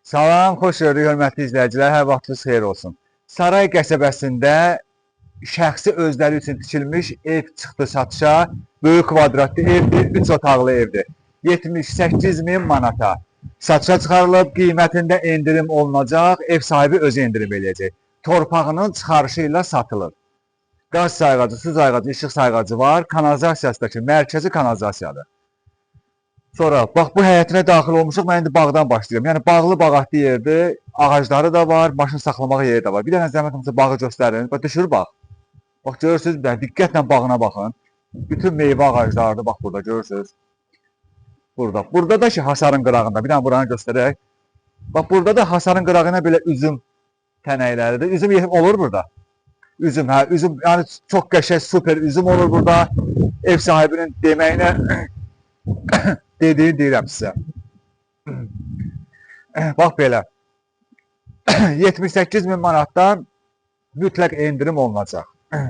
Salam, xoş gördük, hörmətli izləyicilər, hər vaxtınız xeyir olsun. Saray qəsəbəsində şəxsi özləri üçün tikilmiş ev çıxdı satışa. Böyük kvadratlı evdir, 3 otaqlı evdir. 78 min manata satışa çıxarılıb, qiymətində endirim olunacaq, ev sahibi özü endirim eləyəcək. Torpağının çıxarışı ilə satılır. Qaz sayğacı, su sayğacı, işıq sayğacı var, kanalizasiyasındakı mərkəzi kanalizasiyadır. Sonra, bax bu həyətinə daxil olmuşuq, mən indi bağdan başlayıram. Yəni, bağlı bağatlı yerdir, ağacları da var, maşın saxlamağa yeri də var. Bir dənə zəhmət olmasa bağı göstərin, bax düşür bax. Bax, görürsünüz, diqqətlə bağına baxın. Bütün meyvə ağaclarıdır, bax burada, görürsünüz. Burada. Burada da ki, hasarın qırağında, bir dənə buranı göstərək. Bax, burada da hasarın qırağına belə üzüm tənəkləridir. Üzüm yetim olur burada. Üzüm, hə, üzüm, yəni çox qəşəng, super üzüm olur burada. Ev sahibinin deməyinə dediğini deyirəm sizə. Bax belə. 78 min manatdan mütləq endirim olunacaq.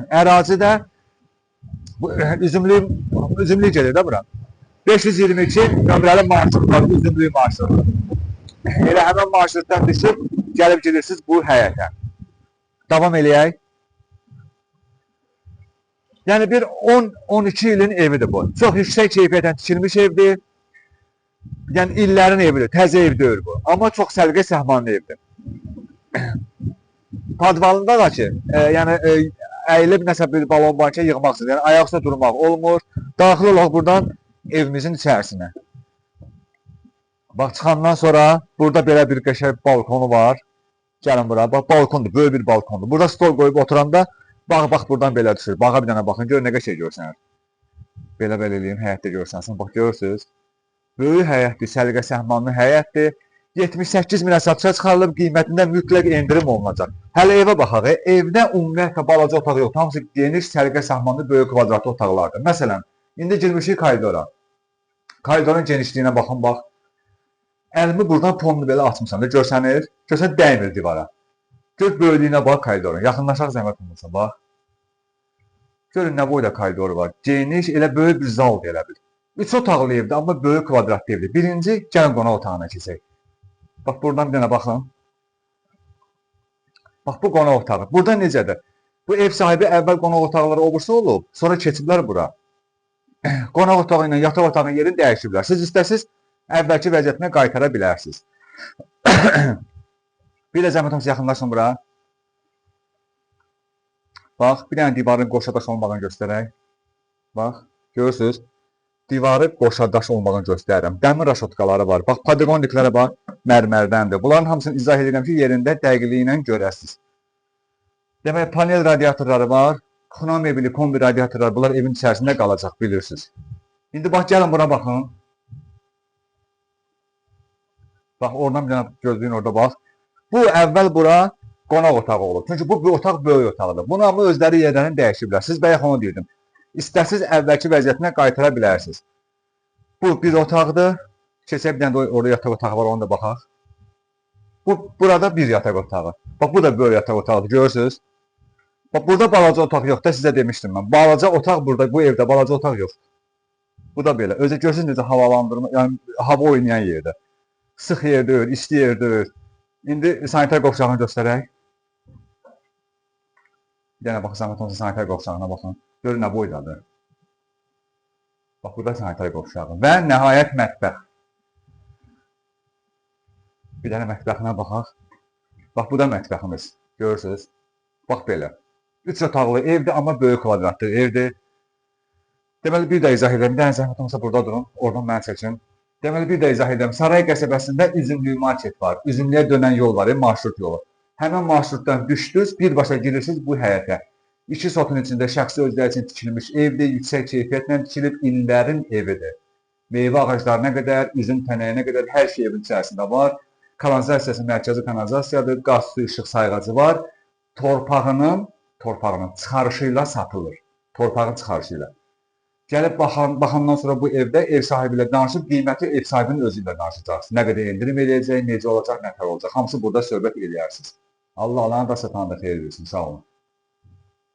Ərazidə üzümlü gedir də bura. 522 nömrəli marşrut var, üzümlü marşrut. Elə həmən marşrutdan düşüb, gəlib gedirsiniz bu həyətə. Davam eləyək. Yəni bir 10-12 ilin evidir bu. Çox yüksək keyfiyyətən tikilmiş evdir. Yəni illərin evidir, təzə ev deyil bu. Amma çox səlqə səhmanlı evdir. Padvalında da ki, yəni əyilib nəsə bir balon bankə yığmaq üçün, yəni ayaq üstə durmaq olmur. Daxil olaq buradan evimizin içərisinə. Bax, çıxandan sonra burada belə bir qəşəng balkonu var. Gəlin bura, bax, balkondur, böyük bir balkondur. Burada stol qoyub oturanda, bax, buradan belə düşür. Bağa bir dənə baxın, gör nə qəşəng görsənir. Belə eləyim, həyətdə görsənsiniz. Bax, görürsünüz. Böyük həyətdir, səliqə səhmanlı həyətdir. 78 minə satışa çıxarılıb, qiymətində mütləq endirim olunacaq. Hələ evə baxaq, evdə ümumiyyətlə balaca otaq yoxdur. Hamısı geniş, səliqə səhmanlı, böyük kvadratlı otaqlardır. Məsələn, indi girmişik koridora. Koridorun genişliyinə baxın, bax. Əlimi buradan tonunu belə açmışam da, görsənir. Görsən, dəymir divara. Gör böyüklüyünə bax koridorun. Yaxınlaşaq zəhmət olmasa, bax. Görün, nə boyda koridoru var. Geniş, elə böyük bir zaldır elə bil. 3 otaqlı evdir, amma böyük kvadratlı evdir. Birinci, gəlin qonaq otağına keçək. Bax, buradan bir dənə baxın. Bax, bu qonaq otağı. Burada necədir? Bu ev sahibi əvvəl qonaq otaqları obursa olub, sonra keçiblər bura. Qonaq otağı ilə yataq otağının yerini dəyişiblər. Siz istəsiz, əvvəlki vəziyyətinə qaytara bilərsiniz. Bir də zəhmət olmasa yaxınlaşın bura. Bax, bir dənə divarın qoşadaş olmağını göstərək. Bax, görürsünüz. Divarı qoşadaş olmağını göstərirəm. Dəmir raşotkaları var. Bax, padiqonliklərə bax, mərmərdəndir. Bunların hamısını izah edirəm ki, yerində dəqiqliyi ilə görəsiniz. Demək, panel radiatorları var. Xuna mebili, kombi radiatorları, bunlar evin içərisində qalacaq, bilirsiniz. İndi bax, gəlin buna baxın. Bax, oradan bir dənə gözləyin, orada bax. Bu, əvvəl bura qonaq otağı olur. Çünki bu otaq böyük otaqdır. Bunu amma özləri yerlərini dəyişiblər. Siz bəyək onu deyirdim. İstəsiz əvvəlki vəziyyətinə qaytara bilərsiniz. Bu bir otaqdır. Keçək bir dənə də orada yataq otağı var, onu da baxaq. Burada bir yataq otağı. Bax, bu da böyük yataq otaqdır, görürsünüz. Bax, burada balaca otaq yoxdur, sizə demişdim mən. Balaca otaq burada, bu evdə balaca otaq yoxdur. Bu da belə. Özü görürsünüz necə havalandırma, yəni hava oynayan yerdə. Sıx yer deyil, isti yer deyil. İndi sanitar qovşağını göstərək. Bir dənə baxın, zəhmət olmasa sanitar qovşağına baxın. Görün nə boydadır. Bax, burada sanitar qovşağı. Və nəhayət mətbəx. Bir dənə mətbəxinə baxaq. Bax, bu da mətbəximiz. Görürsünüz. Bax, belə. 3 otaqlı evdir, amma böyük kvadratlı evdir. Deməli, bir də izah edirəm. Bir dənə zəhmət olmasa burada durun. Oradan mən çəkin. Deməli, bir də izah edirəm. Saray qəsəbəsində üzümlü market var. Üzümlüyə dönən yol var, marşrut yolu. Həmən marşrutdan düşdünüz, birbaşa girirsiniz bu həyətə. 2 sotun içində şəxsi özləri üçün tikilmiş evdir, yüksək keyfiyyətlə tikilib illərin evidir. Meyvə ağaclarına qədər, üzüm tənəyinə qədər hər şey evin içərisində var. Kanalizasiyası mərkəzi kanalizasiyadır, qaz, su, işıq sayğacı var. Torpağının çıxarışı ilə satılır. Torpağın çıxarışı ilə. Gəlib baxandan sonra bu evdə ev sahibi ilə danışıb, qiyməti ev sahibinin özü ilə danışacaqsınız. Nə qədər endirim eləyəcək, necə olacaq, nə tər olacaq. Hamısı burada söhbət eləyərsiniz. Allah da satanı da xeyir versin. Sağ olun.